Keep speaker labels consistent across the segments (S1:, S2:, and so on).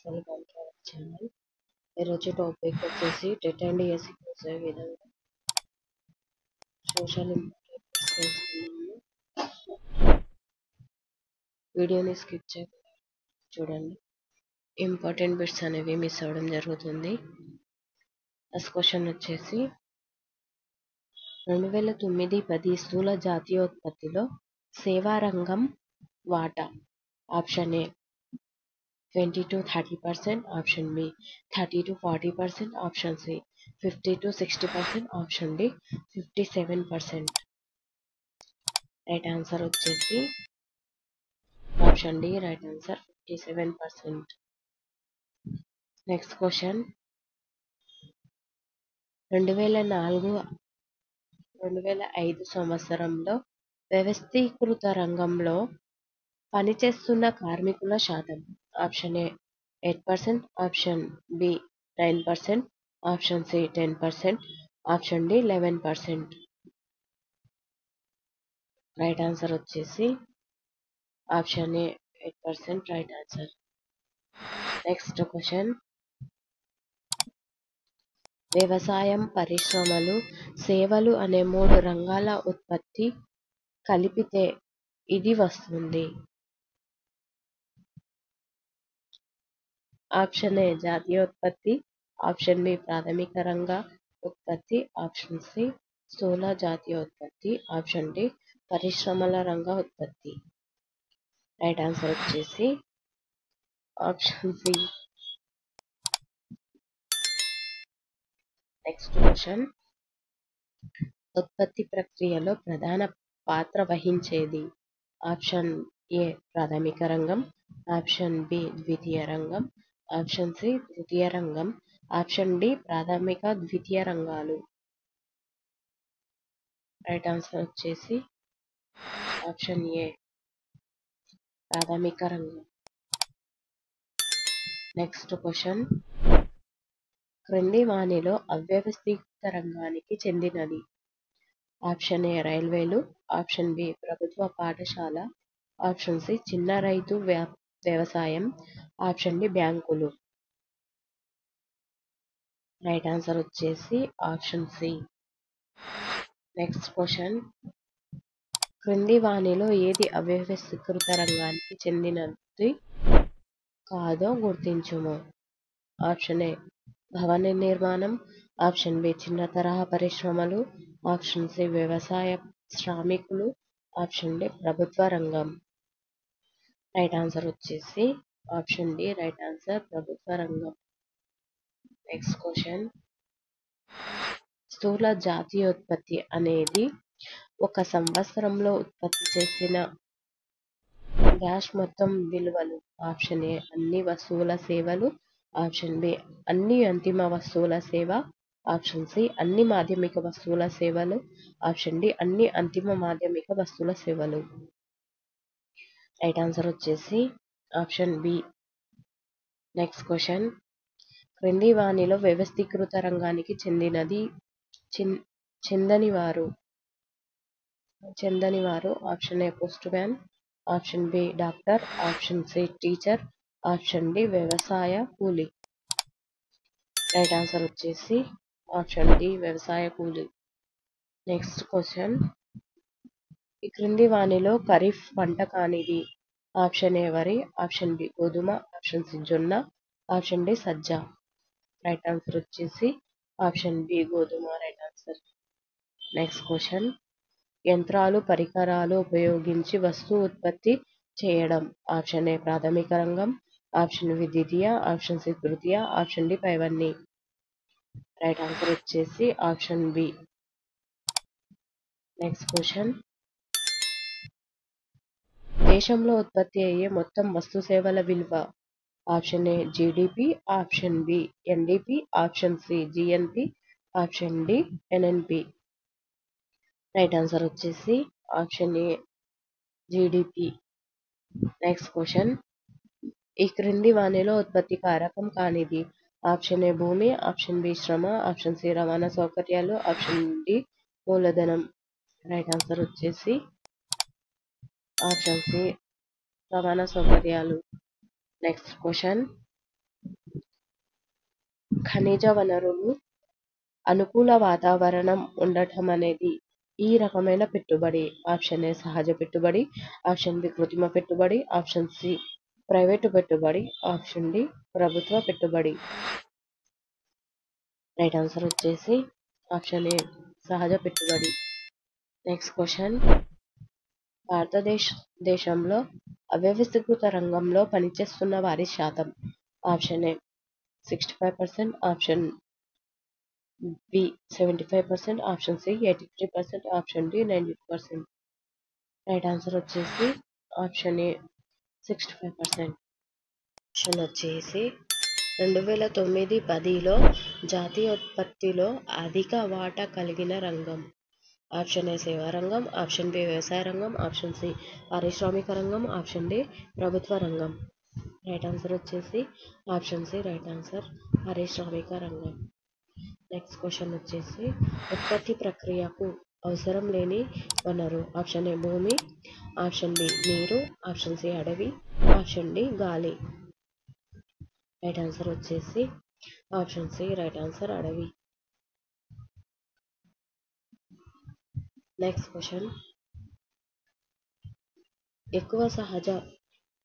S1: Welcome to our channel. ఈరోజు topic వచ్చేసి TET and DSC course ఏ విధంగా సోషల్ ఇంపార్టెంట్ తెలుసుకున్నాము. వీడియోని స్కిప్ చేయకుండా చూడండి. ఇంపార్టెంట్ బిట్స్ అనేవి మిస్ అవ్వడం జరుగుతుంది. ఫస్ట్ క్వశ్చన్ వచ్చేసి 2009-10 స్థూల జాతీయోత్పత్తిలో సేవా రంగం వాటా option A 20-30%, option B 30-40%, option C 50-60%, option D 57%. Right answer వచ్చేసి option D. Right answer 57%. Next question 2004-2005 సంవత్సరంలో వ్యవస్థీకృత రంగంలో పనిచేస్తున్న కార్మికుల శాతం option A 8%, option B 9%, option C 10%, option D 11%. Right answer వచ్చేసి option A 8%. Right answer. Next question వ్యవసాయం, పరిశ్రమలు, సేవలు అనే 3 రంగాల ఉత్పత్తి కలిపితే ఇది వస్తుంది. ఆప్షన్ ఏ జాతీయోత్పత్తి, ఆప్షన్ బి ప్రాథమిక రంగ ఉత్పత్తి, ఆప్షన్ సి స్థూల జాతీయోత్పత్తి, ఆప్షన్ డి పరిశ్రమల రంగ ఉత్పత్తి. రైట్ ఆన్సర్ వచ్చేసి ఆప్షన్ సి. నెక్స్ట్ క్వశ్చన్ ఉత్పత్తి ప్రక్రియలో ప్రధాన పాత్ర వహించేది ఆప్షన్ ఏ ప్రాథమిక రంగం, ఆప్షన్ బి ద్వితీయ రంగం, ఆప్షన్ సి తృతీయ రంగం, ఆప్షన్ డి ప్రాథమిక ద్వితీయ రంగాలు. రైట్ ఆన్సర్ వచ్చేసి ఆప్షన్ ఏ ప్రాథమిక రంగం. నెక్స్ట్ క్వశ్చన్ క్రింది వానిలో అవ్యవస్థీకృత రంగానికి చెందినది ఆప్షన్ ఏ రైల్వేలు, ఆప్షన్ బి ప్రభుత్వ పాఠశాల, ఆప్షన్ సి చిన్న రైతు వ్యవసాయం, ఆప్షన్ డి బ్యాంకులు. రైట్ ఆన్సర్ వచ్చేసి ఆప్షన్ సి. నెక్స్ట్ క్వశ్చన్ క్రింది వానిలో ఏది అవ్యవస్థీకృత రంగానికి చెందినది కాదో గుర్తించుము. ఆప్షన్ ఏ భవన నిర్మాణం, ఆప్షన్ బి చిన్న తరహా పరిశ్రమలు, ఆప్షన్ సి వ్యవసాయ శ్రామికులు, ఆప్షన్ డి ప్రభుత్వ రంగం. రైట్ ఆన్సర్ వచ్చేసి ఆప్షన్ డి. రైట్ ఆన్సర్ ప్రభుత్వ రంగం. నెక్స్ట్ క్వశ్చన్ స్థూల జాతీయోత్పత్తి అనేది ఒక సంవత్సరంలో ఉత్పత్తి చేసిన మొత్తం విలువలు. ఆప్షన్ ఏ అన్ని వస్తువుల సేవలు, ఆప్షన్ బి అన్ని అంతిమ వస్తువుల సేవ, ఆప్షన్ సి అన్ని మాధ్యమిక వస్తువుల సేవలు, ఆప్షన్ డి అన్ని అంతిమ మాధ్యమిక వస్తువుల సేవలు. రైట్ ఆన్సర్ వచ్చేసి ఆప్షన్ బి. నెక్స్ట్ క్వశ్చన్ క్రింది వానిలో వ్యవస్థీకృత రంగానికి చెందనివారు option A postman, option B doctor, option C teacher, option D వ్యవసాయ కూలీ. రైట్ ఆన్సర్ వచ్చేసి ఆప్షన్ డి వ్యవసాయ కూలీ. నెక్స్ట్ క్వశ్చన్ ఈ క్రింది వానిలో ఖరీఫ్ పంట కానిది ఆప్షన్ ఏ వరి, ఆప్షన్ బి గోధుమ, ఆప్షన్ సి జొన్న, ఆప్షన్ డి సజ్జ. రైట్ ఆన్సర్ వచ్చేసి ఆప్షన్ బి గోధుమ. Right answer. నెక్స్ట్ క్వశ్చన్ యంత్రాలు, పరికరాలు ఉపయోగించి వస్తువు ఉత్పత్తి చేయడం ఆప్షన్ ఏ ప్రాథమిక రంగం, ఆప్షన్ బి ద్వితీయ, ఆప్షన్ సి తృతీయ, ఆప్షన్ డి పైవన్నీ. రైట్ ఆన్సర్ వచ్చేసి ఆప్షన్ బి. నెక్స్ట్ క్వశ్చన్ దేశంలో ఉత్పత్తి అయ్యే మొత్తం వస్తు సేవల విలువ option A GDP, option B NDP, option C GNP, option D NNP. Right answer వచ్చేసి option A GDP. Next question ఈ క్రింది వానిలో ఉత్పత్తి కారకం కానిది ఆప్షన్ ఏ భూమి, ఆప్షన్ బి శ్రమ, ఆప్షన్ సి రవాణా సౌకర్యాలు, ఆప్షన్ డి మూలధనం. రైట్ ఆన్సర్ వచ్చేసి ఆప్షన్ సి రవాణా సౌకర్యాలు. నెక్స్ట్ క్వశ్చన్ ఖనిజ వనరులు, అనుకూల వాతావరణం ఉండటం అనేది ఈ రకమైన పెట్టుబడి. ఆప్షన్ ఏ సహజ పెట్టుబడి, ఆప్షన్ బి కృత్రిమ పెట్టుబడి, ఆప్షన్ సి ప్రైవేటు పెట్టుబడి, ఆప్షన్ డి ప్రభుత్వ పెట్టుబడి. రైట్ ఆన్సర్ వచ్చేసి ఆప్షన్ ఏ సహజ పెట్టుబడి. నెక్స్ట్ క్వశ్చన్, భారతదేశంలో అవ్యవస్థీకృత రంగంలో పనిచేస్తున్న వారి శాతం. Option A 65%, option B 75%, option C 83%, option D 90%. Right answer వచ్చేసి ఆప్షన్ ఏ 65%. ఆప్షన్ వచ్చేసి 2009-10లో జాతీయోత్పత్తిలో అధిక వాటా కలిగిన రంగం. ఆప్షన్ ఏ సేవా రంగం, ఆప్షన్ బి వ్యవసాయ రంగం, ఆప్షన్ సి పారిశ్రామిక రంగం, ఆప్షన్ డి ప్రభుత్వ రంగం. రైట్ ఆన్సర్ వచ్చేసి ఆప్షన్ సి రైట్ ఆన్సర్, పారిశ్రామిక రంగం. నెక్స్ట్ క్వశ్చన్ వచ్చేసి, ఉత్పత్తి ప్రక్రియకు అవసరం లేని వనరు. ఆప్షన్ ఏ భూమి, ఆప్షన్ బి నీరు, ఆప్షన్ సి అడవి, ఆప్షన్ డి గాలి. రైట్ ఆన్సర్ వచ్చేసి ఆప్షన్ సి రైట్ ఆన్సర్, అడవి. నెక్స్ట్ క్వశ్చన్, ఎక్కువ సహజ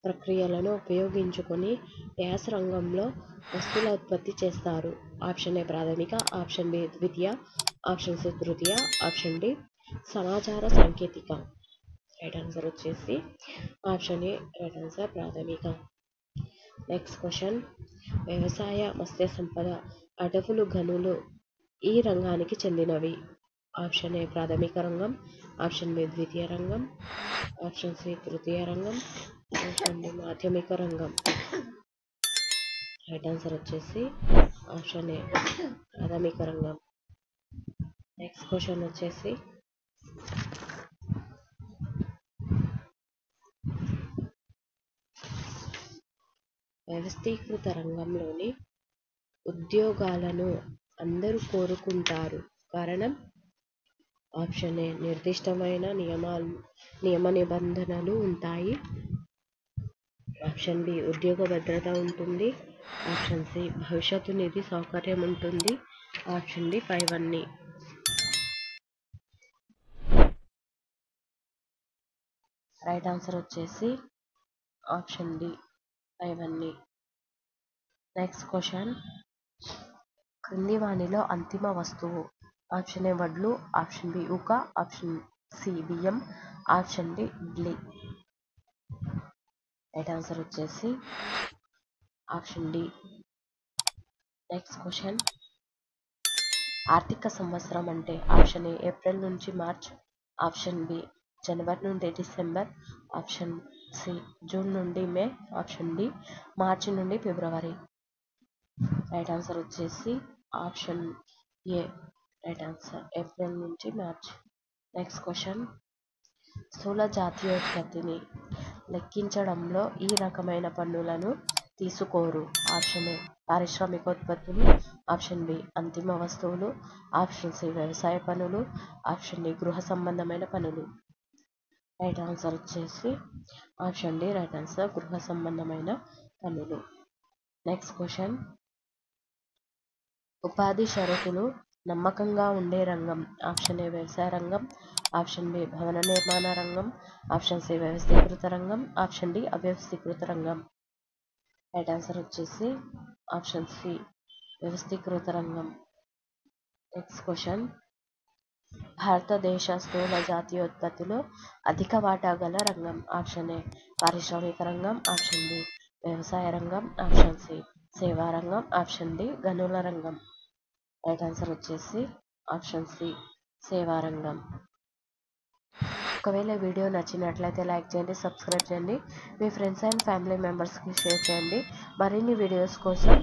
S1: ప్రక్రియలను ఉపయోగించుకొని డ్యాష్ రంగంలో వస్తువుల ఉత్పత్తి చేస్తారు. ఆప్షన్ ఏ ప్రాథమిక, ఆప్షన్ బి ద్వితీయ, ఆప్షన్ సి తృతీయ, ఆప్షన్ డి సమాచార సాంకేతిక. రైట్ ఆన్సర్ వచ్చేసి ఆప్షన్ ఏ రైట్ ఆన్సర్, ప్రాథమిక. నెక్స్ట్ క్వశ్చన్, వ్యవసాయ, మత్స్య సంపద, అడవులు, గనులు ఈ రంగానికి చెందినవి. ఆప్షన్ ఏ ప్రాథమిక రంగం, ఆప్షన్ బి ద్వితీయ రంగం, ఆప్షన్ సి తృతీయ రంగం, ఆప్షన్ డి మాధ్యమిక రంగం. రైట్ ఆన్సర్ వచ్చేసి ఆప్షన్ ఏ ప్రాథమిక రంగం. నెక్స్ట్ క్వశ్చన్ వచ్చేసి, వ్యవస్థీకృత రంగంలోని ఉద్యోగాలను అందరూ కోరుకుంటారు, కారణం. ఆప్షన్ ఏ నిర్దిష్టమైన నియమ నిబంధనలు ఉంటాయి, ఆప్షన్ బి ఉద్యోగ భద్రత ఉంటుంది, ఆప్షన్ సి భవిష్యత్తు నిధి సౌకర్యం ఉంటుంది, ఆప్షన్ డి 5 అన్నీ. రైట్ ఆన్సర్ వచ్చేసి ఆప్షన్ డి 5 అన్నీ. నెక్స్ట్ క్వశ్చన్, క్రింది వానిలో అంతిమ వస్తువు. ఆప్షన్ ఏ వడ్లు, ఆప్షన్ బి ఊక, ఆప్షన్ సి బియ్యం, option D idli. Right answer వచ్చేసి ఆప్షన్ డి. నెక్స్ట్ క్వశ్చన్, ఆర్థిక సంవత్సరం అంటే. ఆప్షన్ ఏ ఏప్రిల్ నుంచి మార్చ్, ఆప్షన్ బి జనవరి నుండి డిసెంబర్, ఆప్షన్ సి జూన్ నుండి మే, ఆప్షన్ డి మార్చి నుండి ఫిబ్రవరి. రైట్ ఆన్సర్ వచ్చేసి ఆప్షన్ ఏ రైట్ ఆన్సర్, ఏప్రిల్ నుంచి మార్చ్. నెక్స్ట్ క్వశ్చన్, స్థూల జాతీయోత్పత్తిని లెక్కించడంలో ఈ రకమైన పన్నులను తీసుకోరు. ఆప్షన్ ఏ పారిశ్రామికోత్పత్తులు, ఆప్షన్ బి అంతిమ వస్తువులు, ఆప్షన్ సి వ్యవసాయ పన్నులు, ఆప్షన్ డి గృహ సంబంధమైన పన్నులు. రైట్ ఆన్సర్ వచ్చేసి ఆప్షన్ డి రైట్ ఆన్సర్, గృహ సంబంధమైన పన్నులు. నెక్స్ట్ క్వశ్చన్, ఉపాధి షరతులు నమ్మకంగా ఉండే రంగం. ఆప్షన్ ఏ వ్యవసాయ రంగం, ఆప్షన్ బి భవన నిర్మాణ రంగం, ఆప్షన్ సి వ్యవస్థీకృత రంగం, ఆప్షన్ డి అవ్యవస్థీకృత రంగం. రైట్ ఆన్సర్ వచ్చేసి ఆప్షన్ సి వ్యవస్థీకృత రంగం. నెక్స్ట్ క్వశ్చన్, భారతదేశ స్థూల జాతీయోత్పత్తిలో అధిక వాటా గల రంగం. ఆప్షన్ ఏ పారిశ్రామిక రంగం, ఆప్షన్ బి వ్యవసాయ రంగం, ఆప్షన్ సి సేవా రంగం, ఆప్షన్ డి గనుల రంగం. రైట్ ఆన్సర్ వచ్చేసి ఆప్షన్ సి సేవా రంగం. ఒకవేళ వీడియో నచ్చినట్లయితే లైక్ చేయండి, సబ్స్క్రైబ్ చేయండి, మీ ఫ్రెండ్స్ అండ్ ఫ్యామిలీ మెంబర్స్కి షేర్ చేయండి. మరిన్ని వీడియోస్ కోసం